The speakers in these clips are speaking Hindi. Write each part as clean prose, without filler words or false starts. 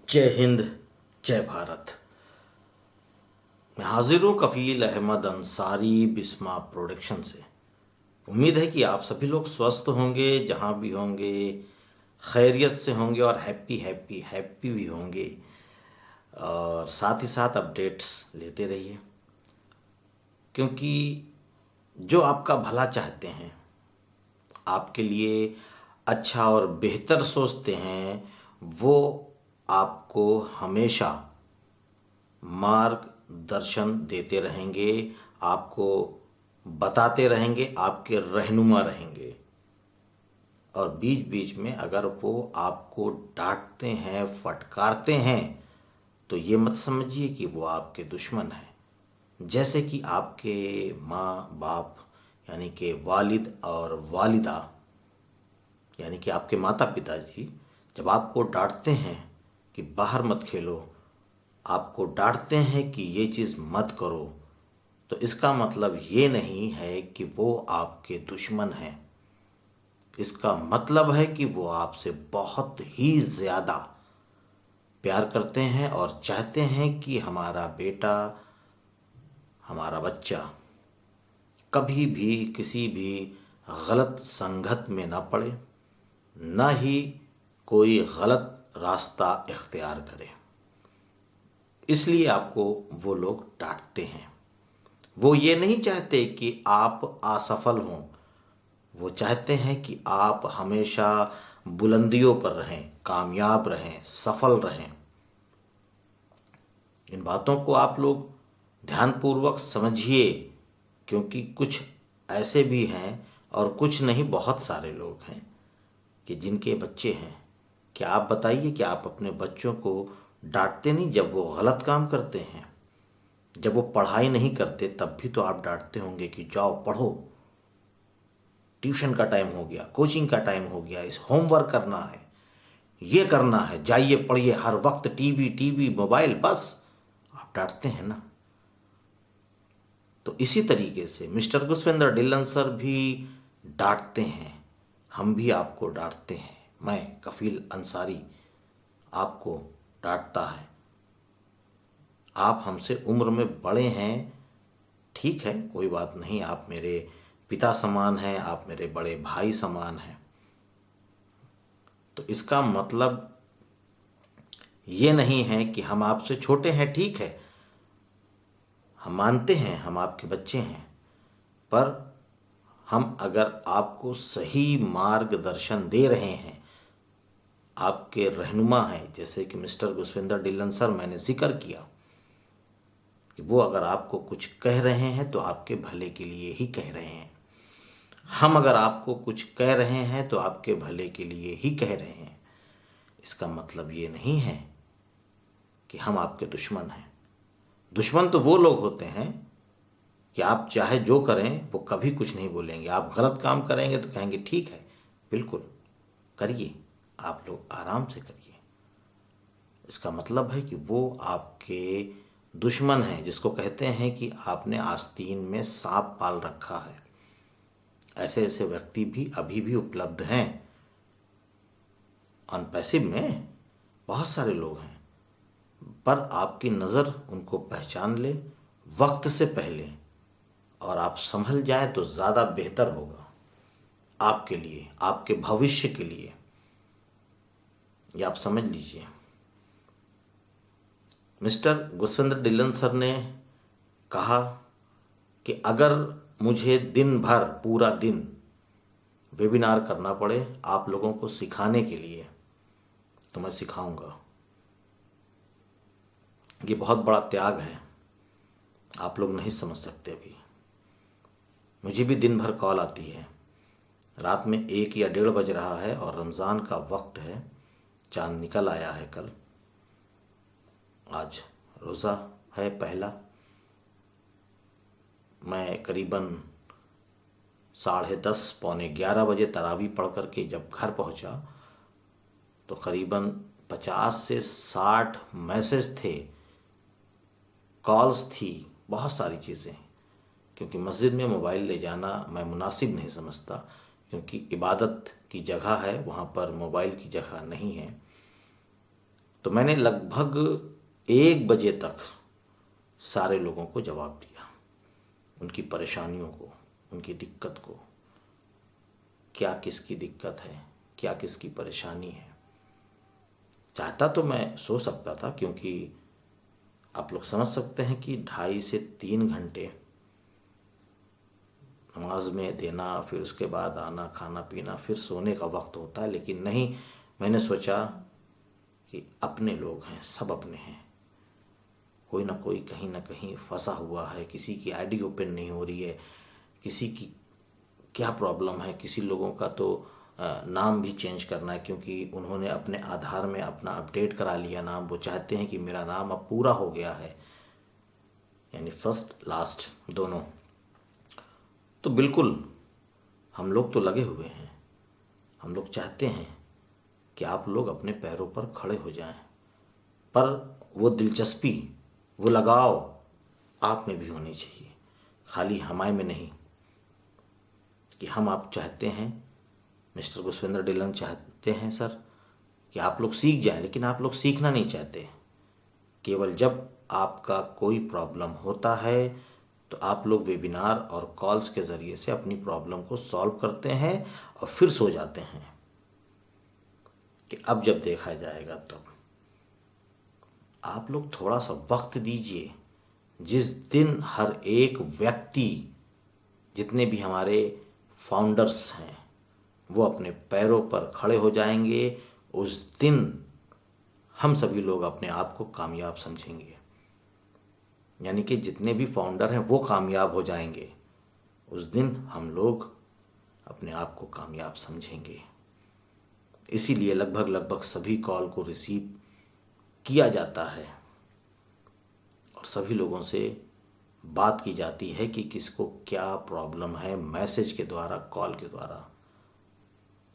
जय हिंद। जय भारत। मैं हाजिर हूँ कफ़ील अहमद अंसारी बिस्मा प्रोडक्शन से। उम्मीद है कि आप सभी लोग स्वस्थ होंगे, जहाँ भी होंगे खैरियत से होंगे और हैप्पी हैप्पी हैप्पी भी होंगे। और साथ ही साथ अपडेट्स लेते रहिए, क्योंकि जो आपका भला चाहते हैं, आपके लिए अच्छा और बेहतर सोचते हैं, वो आपको हमेशा मार्गदर्शन देते रहेंगे, आपको बताते रहेंगे, आपके रहनुमा रहेंगे। और बीच बीच में अगर वो आपको डांटते हैं, फटकारते हैं, तो ये मत समझिए कि वो आपके दुश्मन हैं। जैसे कि आपके माँ बाप यानी कि वालिद और वालिदा यानी कि आपके माता पिता जी जब आपको डांटते हैं कि बाहर मत खेलो, आपको डांटते हैं कि ये चीज़ मत करो, तो इसका मतलब ये नहीं है कि वो आपके दुश्मन हैं। इसका मतलब है कि वो आपसे बहुत ही ज़्यादा प्यार करते हैं और चाहते हैं कि हमारा बेटा, हमारा बच्चा कभी भी किसी भी गलत संगत में ना पड़े, ना ही कोई गलत रास्ता इख्तियार करे। इसलिए आपको वो लोग डांटते हैं। वो ये नहीं चाहते कि आप असफल हों, वो चाहते हैं कि आप हमेशा बुलंदियों पर रहें, कामयाब रहें, सफल रहें। इन बातों को आप लोग ध्यानपूर्वक समझिए, क्योंकि कुछ ऐसे भी हैं, और कुछ नहीं बहुत सारे लोग हैं कि जिनके बच्चे हैं। क्या आप बताइए कि आप अपने बच्चों को डांटते नहीं जब वो गलत काम करते हैं? जब वो पढ़ाई नहीं करते तब भी तो आप डांटते होंगे कि जाओ पढ़ो, ट्यूशन का टाइम हो गया, कोचिंग का टाइम हो गया, इस होमवर्क करना है, ये करना है, जाइए पढ़िए, हर वक्त टीवी टीवी मोबाइल, बस आप डांटते हैं ना। तो इसी तरीके से मिस्टर गुरविंदर डिलन सर भी डांटते हैं, हम भी आपको डांटते हैं। मैं कफील अंसारी आपको डांटता है। आप हमसे उम्र में बड़े हैं, ठीक है, कोई बात नहीं, आप मेरे पिता समान हैं, आप मेरे बड़े भाई समान हैं। तो इसका मतलब ये नहीं है कि हम आपसे छोटे हैं, ठीक है, हम मानते हैं हम आपके बच्चे हैं, पर हम अगर आपको सही मार्गदर्शन दे रहे हैं, आपके रहनुमा हैं, जैसे कि मिस्टर गुरविंदर डिलन सर, मैंने जिक्र किया कि वो अगर आपको कुछ कह रहे हैं तो आपके भले के लिए ही कह रहे हैं। हम अगर आपको कुछ कह रहे हैं तो आपके भले के लिए ही कह रहे हैं। इसका मतलब ये नहीं है कि हम आपके दुश्मन हैं। दुश्मन तो वो लोग होते हैं कि आप चाहे जो करें वो कभी कुछ नहीं बोलेंगे। आप गलत काम करेंगे तो कहेंगे ठीक है, बिल्कुल करिए, आप लोग आराम से करिए। इसका मतलब है कि वो आपके दुश्मन हैं, जिसको कहते हैं कि आपने आस्तीन में सांप पाल रखा है। ऐसे ऐसे व्यक्ति भी अभी भी उपलब्ध हैं। ऑन पैसिव में बहुत सारे लोग हैं, पर आपकी नज़र उनको पहचान ले वक्त से पहले, और आप संभल जाएं तो ज़्यादा बेहतर होगा आपके लिए, आपके भविष्य के लिए। ये आप समझ लीजिए। मिस्टर गुरविंदर डिलन सर ने कहा कि अगर मुझे दिन भर, पूरा दिन वेबिनार करना पड़े आप लोगों को सिखाने के लिए, तो मैं सिखाऊंगा। ये बहुत बड़ा त्याग है, आप लोग नहीं समझ सकते। अभी मुझे भी दिन भर कॉल आती है, रात में 1 या 1:30 बज रहा है और रमज़ान का वक्त है, चांद निकल आया है कल, आज रोज़ा है पहला। मैं करीबन 10:30 पौने 11 बजे तरावी पढ़ कर के जब घर पहुंचा तो करीबन 50 से 60 मैसेज थे, कॉल्स थी, बहुत सारी चीज़ें। क्योंकि मस्जिद में मोबाइल ले जाना मैं मुनासिब नहीं समझता, क्योंकि इबादत की जगह है, वहाँ पर मोबाइल की जगह नहीं है। तो मैंने लगभग 1 बजे तक सारे लोगों को जवाब दिया, उनकी परेशानियों को, उनकी दिक्कत को, क्या किसकी दिक्कत है, क्या किसकी परेशानी है। चाहता तो मैं सो सकता था, क्योंकि आप लोग समझ सकते हैं कि 2.5 से 3 घंटे नमाज में देना, फिर उसके बाद आना, खाना पीना, फिर सोने का वक्त होता है। लेकिन नहीं, मैंने सोचा कि अपने लोग हैं, सब अपने हैं, कोई ना कोई कहीं ना कहीं फंसा हुआ है, किसी की आईडी ओपन नहीं हो रही है, किसी की क्या प्रॉब्लम है। किसी लोगों का तो नाम भी चेंज करना है, क्योंकि उन्होंने अपने आधार में अपना अपडेट करा लिया नाम। वो चाहते हैं कि मेरा नाम अब पूरा हो गया है, यानी फर्स्ट लास्ट दोनों। तो बिल्कुल हम लोग तो लगे हुए हैं, हम लोग चाहते हैं कि आप लोग अपने पैरों पर खड़े हो जाएं, पर वो दिलचस्पी, वो लगाव आप में भी होनी चाहिए, खाली हमारे में नहीं। कि हम आप चाहते हैं, मिस्टर पुष्पेंद्र ढिल्लन चाहते हैं सर कि आप लोग सीख जाएं, लेकिन आप लोग सीखना नहीं चाहते। केवल जब आपका कोई प्रॉब्लम होता है तो आप लोग वेबिनार और कॉल्स के ज़रिए से अपनी प्रॉब्लम को सॉल्व करते हैं और फिर सो जाते हैं कि अब जब देखा जाएगा तब। आप लोग थोड़ा सा वक्त दीजिए। जिस दिन हर एक व्यक्ति, जितने भी हमारे फाउंडर्स हैं, वो अपने पैरों पर खड़े हो जाएंगे, उस दिन हम सभी लोग अपने आप को कामयाब समझेंगे। यानी कि जितने भी फाउंडर हैं वो कामयाब हो जाएंगे, उस दिन हम लोग अपने आप को कामयाब समझेंगे। इसीलिए लगभग सभी कॉल को रिसीव किया जाता है और सभी लोगों से बात की जाती है कि किसको क्या प्रॉब्लम है, मैसेज के द्वारा, कॉल के द्वारा।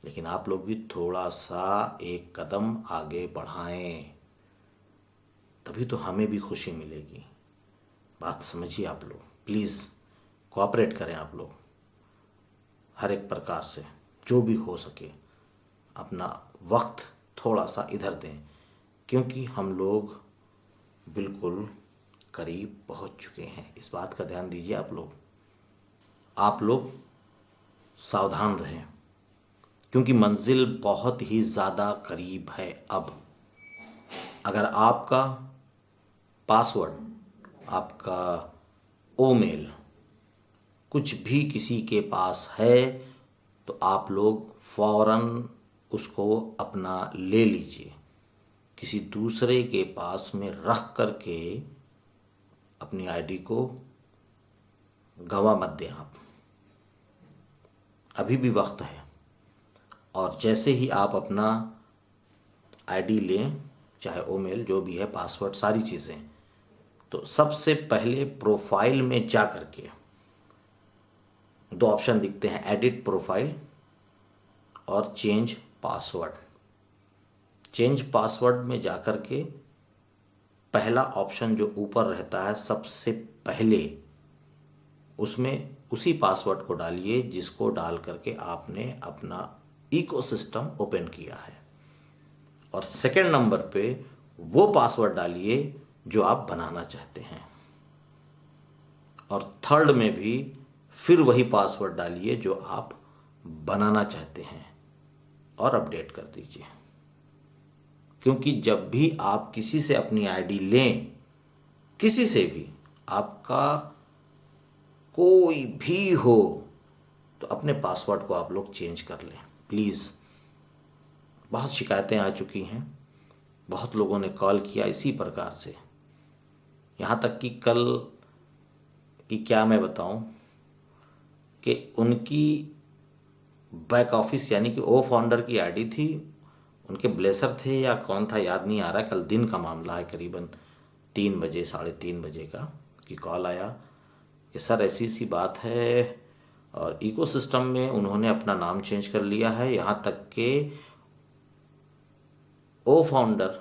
लेकिन आप लोग भी थोड़ा सा एक कदम आगे बढ़ाएं, तभी तो हमें भी खुशी मिलेगी। बात समझिए आप लोग, प्लीज़ कोऑपरेट करें आप लोग, हर एक प्रकार से जो भी हो सके अपना वक्त थोड़ा सा इधर दें, क्योंकि हम लोग बिल्कुल करीब पहुंच चुके हैं। इस बात का ध्यान दीजिए आप लोग सावधान रहें, क्योंकि मंजिल बहुत ही ज़्यादा करीब है। अब अगर आपका पासवर्ड, आपका ईमेल कुछ भी किसी के पास है तो आप लोग फ़ौरन उसको अपना ले लीजिए। किसी दूसरे के पास में रख करके अपनी आईडी को गंवा मत दें आप, अभी भी वक्त है। और जैसे ही आप अपना आईडी लें, चाहे ईमेल जो भी है, पासवर्ड, सारी चीज़ें, तो सबसे पहले प्रोफाइल में जा करके 2 ऑप्शन दिखते हैं, एडिट प्रोफाइल और चेंज पासवर्ड। चेंज पासवर्ड में जा कर के पहला ऑप्शन जो ऊपर रहता है सबसे पहले, उसमें उसी पासवर्ड को डालिए जिसको डाल करके आपने अपना इकोसिस्टम ओपन किया है। और सेकंड नंबर पे वो पासवर्ड डालिए जो आप बनाना चाहते हैं। और थर्ड में भी फिर वही पासवर्ड डालिए जो आप बनाना चाहते हैं और अपडेट कर दीजिए। क्योंकि जब भी आप किसी से अपनी आईडी लें, किसी से भी, आपका कोई भी हो, तो अपने पासवर्ड को आप लोग चेंज कर लें प्लीज़। बहुत शिकायतें आ चुकी हैं, बहुत लोगों ने कॉल किया इसी प्रकार से। यहाँ तक कि कल की क्या मैं बताऊं कि उनकी बैक ऑफिस यानी कि ओ फाउंडर की आईडी थी, उनके ब्लेसर थे या कौन था याद नहीं आ रहा। कल दिन का मामला है, करीबन 3 बजे, 3:30 बजे का कि कॉल आया कि सर ऐसी सी बात है, और इकोसिस्टम में उन्होंने अपना नाम चेंज कर लिया है। यहाँ तक कि ओ फाउंडर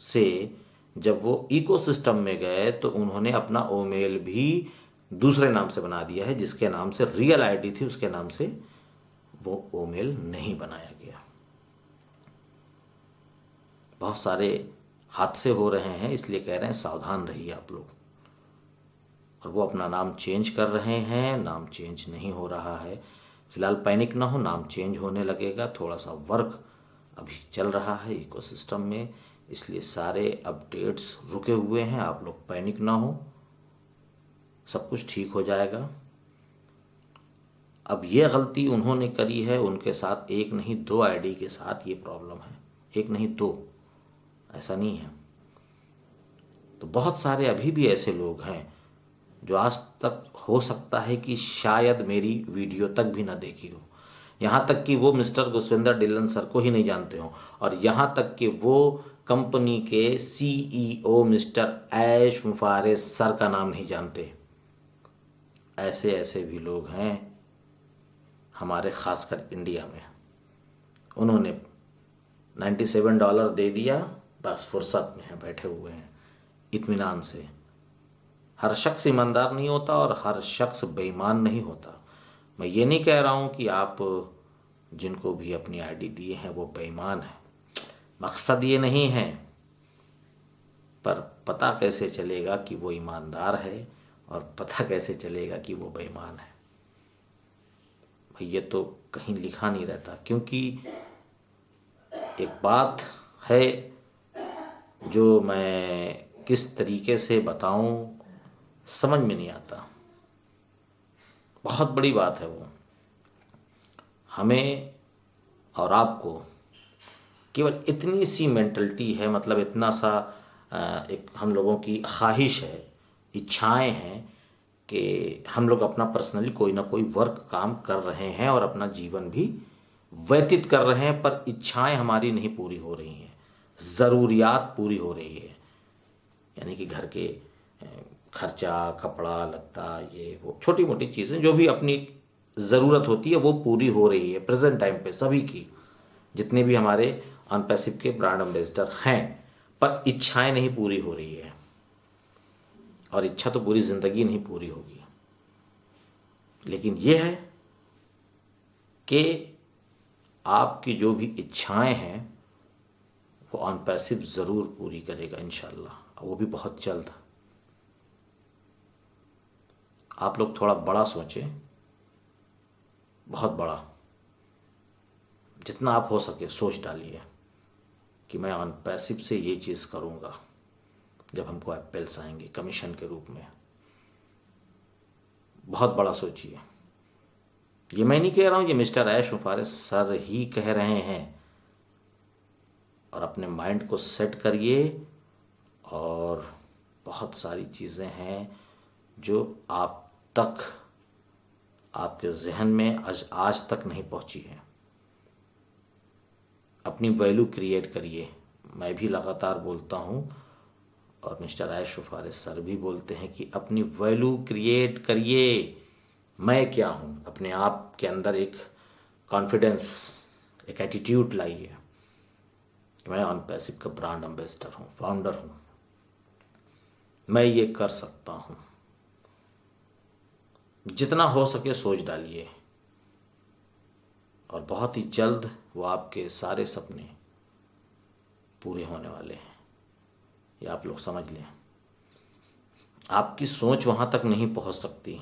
से जब वो इकोसिस्टम में गए तो उन्होंने अपना ईमेल भी दूसरे नाम से बना दिया है, जिसके नाम से रियल आईडी थी उसके नाम से वो ईमेल नहीं बनाया गया। बहुत सारे हादसे हो रहे हैं, इसलिए कह रहे हैं सावधान रहिए आप लोग। और वो अपना नाम चेंज कर रहे हैं, नाम चेंज नहीं हो रहा है। फिलहाल पैनिक ना हो, नाम चेंज होने लगेगा। थोड़ा सा वर्क अभी चल रहा है इकोसिस्टम में, इसलिए सारे अपडेट्स रुके हुए हैं। आप लोग पैनिक ना हो, सब कुछ ठीक हो जाएगा। अब ये गलती उन्होंने करी है, उनके साथ एक नहीं दो आईडी के साथ ये प्रॉब्लम है, एक नहीं दो, ऐसा नहीं है। तो बहुत सारे अभी भी ऐसे लोग हैं जो आज तक हो सकता है कि शायद मेरी वीडियो तक भी ना देखी हो, यहाँ तक कि वो मिस्टर गुसविंदर डिलन सर को ही नहीं जानते हो, और यहाँ तक कि वो कंपनी के CEO मिस्टर ऐश मुफारिस सर का नाम नहीं जानते। ऐसे ऐसे भी लोग हैं हमारे, ख़ासकर इंडिया में। उन्होंने $97 दे दिया, बस फुर्सत में है, बैठे हुए हैं इत्मीनान से। हर शख्स ईमानदार नहीं होता और हर शख्स बेईमान नहीं होता। मैं ये नहीं कह रहा हूँ कि आप जिनको भी अपनी आईडी दिए हैं वो बेईमान है, मकसद ये नहीं है। पर पता कैसे चलेगा कि वो ईमानदार है और पता कैसे चलेगा कि वो बेईमान है? भाई ये तो कहीं लिखा नहीं रहता। क्योंकि एक बात है जो मैं किस तरीके से बताऊं समझ में नहीं आता, बहुत बड़ी बात है वो। हमें और आपको केवल इतनी सी मेंटलिटी है, मतलब इतना सा एक हम लोगों की ख्वाहिश है, इच्छाएं हैं कि हम लोग अपना पर्सनली कोई ना कोई वर्क काम कर रहे हैं और अपना जीवन भी व्यतीत कर रहे हैं, पर इच्छाएं हमारी नहीं पूरी हो रही हैं, ज़रूरियात पूरी हो रही है। यानी कि घर के खर्चा, कपड़ा लत्ता, ये वो छोटी मोटी चीज़ें जो भी अपनी ज़रूरत होती है वो पूरी हो रही है प्रेजेंट टाइम पे सभी की, जितने भी हमारे अनपैसिव के ब्रांड एम्बेसडर हैं। पर इच्छाएं नहीं पूरी हो रही है, और इच्छा तो पूरी ज़िंदगी नहीं पूरी होगी। लेकिन यह है कि आपकी जो भी इच्छाएं हैं वो अनपैसिव ज़रूर पूरी करेगा इंशाल्लाह, वो भी बहुत जल्द। आप लोग थोड़ा बड़ा सोचें, बहुत बड़ा, जितना आप हो सके सोच डालिए कि मैं अनपैसिव से ये चीज़ करूँगा जब हमको एप्पल्स आएंगे कमीशन के रूप में। बहुत बड़ा सोचिए। ये मैं नहीं कह रहा हूँ, ये मिस्टर ऐश मुफारिस सर ही कह रहे हैं। और अपने माइंड को सेट करिए, और बहुत सारी चीज़ें हैं जो आप तक, आपके जहन में आज तक नहीं पहुंची हैं। अपनी वैल्यू क्रिएट करिए। मैं भी लगातार बोलता हूँ और मिस्टर ऐश मुफारिस सर भी बोलते हैं कि अपनी वैल्यू क्रिएट करिए। मैं क्या हूँ, अपने आप के अंदर एक कॉन्फिडेंस, एक एटीट्यूड लाइए कि मैं अनपैसिव का ब्रांड एम्बेसडर हूँ, फाउंडर हूँ, मैं ये कर सकता हूँ। जितना हो सके सोच डालिए, और बहुत ही जल्द वो आपके सारे सपने पूरे होने वाले हैं, ये आप लोग समझ लें। आपकी सोच वहाँ तक नहीं पहुँच सकती,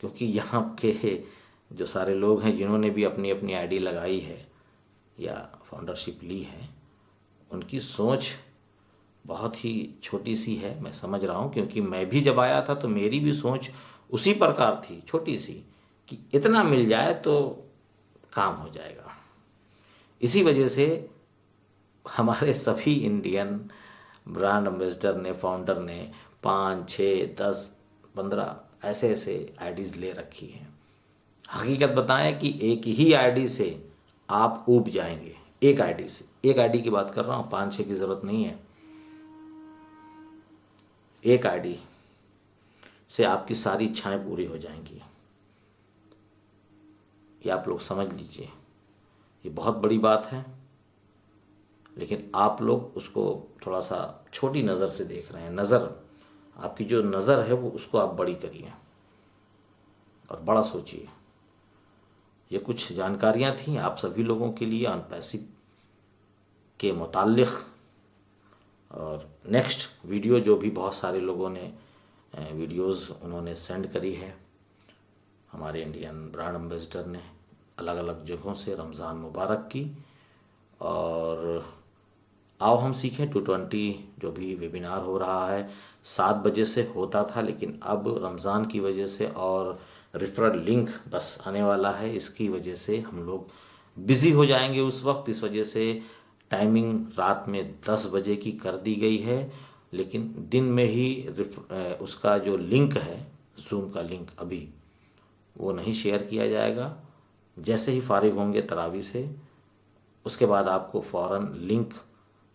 क्योंकि यहाँ के जो सारे लोग हैं जिन्होंने भी अपनी अपनी आईडी लगाई है या फाउंडरशिप ली है, उनकी सोच बहुत ही छोटी सी है। मैं समझ रहा हूँ, क्योंकि मैं भी जब आया था तो मेरी भी सोच उसी प्रकार थी, छोटी सी, कि इतना मिल जाए तो काम हो जाएगा। इसी वजह से हमारे सभी इंडियन ब्रांड एम्बेसडर ने, फाउंडर ने 5, 6, 10, 15 ऐसे ऐसे आईडीज़ ले रखी हैं। हकीकत बताएं कि एक ही आईडी से आप ऊब जाएंगे। एक आईडी से, एक आईडी की बात कर रहा हूँ, 5-6 की ज़रूरत नहीं है। एक आईडी से आपकी सारी इच्छाएं पूरी हो जाएंगी। ये आप लोग समझ लीजिए, ये बहुत बड़ी बात है। लेकिन आप लोग उसको थोड़ा सा छोटी नज़र से देख रहे हैं। नज़र, आपकी जो नज़र है वो उसको आप बड़ी करिए और बड़ा सोचिए। ये कुछ जानकारियाँ थीं आप सभी लोगों के लिए अनपैसिव के मुताल्लिक़, और नेक्स्ट वीडियो जो भी बहुत सारे लोगों ने वीडियोस उन्होंने सेंड करी है, हमारे इंडियन ब्रांड एम्बेसडर ने अलग अलग जगहों से रमज़ान मुबारक की। और आओ हम सीखें 220 जो भी वेबिनार हो रहा है 7 बजे से होता था, लेकिन अब रमज़ान की वजह से और रेफरल लिंक बस आने वाला है, इसकी वजह से हम लोग बिज़ी हो जाएंगे उस वक्त। इस वजह से टाइमिंग रात में 10 बजे की कर दी गई है, लेकिन दिन में ही उसका जो लिंक है, जूम का लिंक, अभी वो नहीं शेयर किया जाएगा। जैसे ही फारिग होंगे तरावी से, उसके बाद आपको फ़ौरन लिंक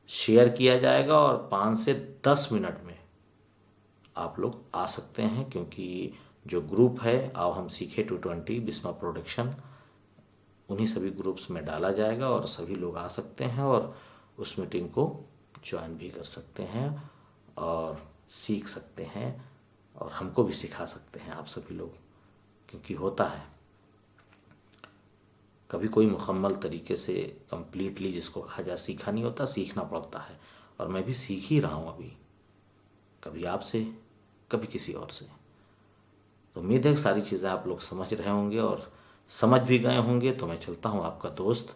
शेयर किया जाएगा और 5 से 10 मिनट में आप लोग आ सकते हैं, क्योंकि जो ग्रुप है आओ हम सीखे 220 बिस्मा प्रोडक्शन, उन्हीं सभी ग्रुप्स में डाला जाएगा और सभी लोग आ सकते हैं और उस मीटिंग को ज्वाइन भी कर सकते हैं और सीख सकते हैं और हमको भी सिखा सकते हैं आप सभी लोग। क्योंकि होता है कभी कोई मुकम्मल तरीके से कंप्लीटली जिसको कहा जाए सीखा नहीं होता, सीखना पड़ता है। और मैं भी सीख ही रहा हूँ अभी, कभी आपसे कभी किसी और से। तो उम्मीद है सारी चीज़ें आप लोग समझ रहे होंगे और समझ भी गए होंगे। तो मैं चलता हूँ, आपका दोस्त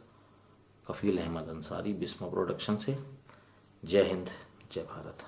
कफ़ील अहमद अंसारी, बिस्मा प्रोडक्शन से। जय हिंद, जय भारत।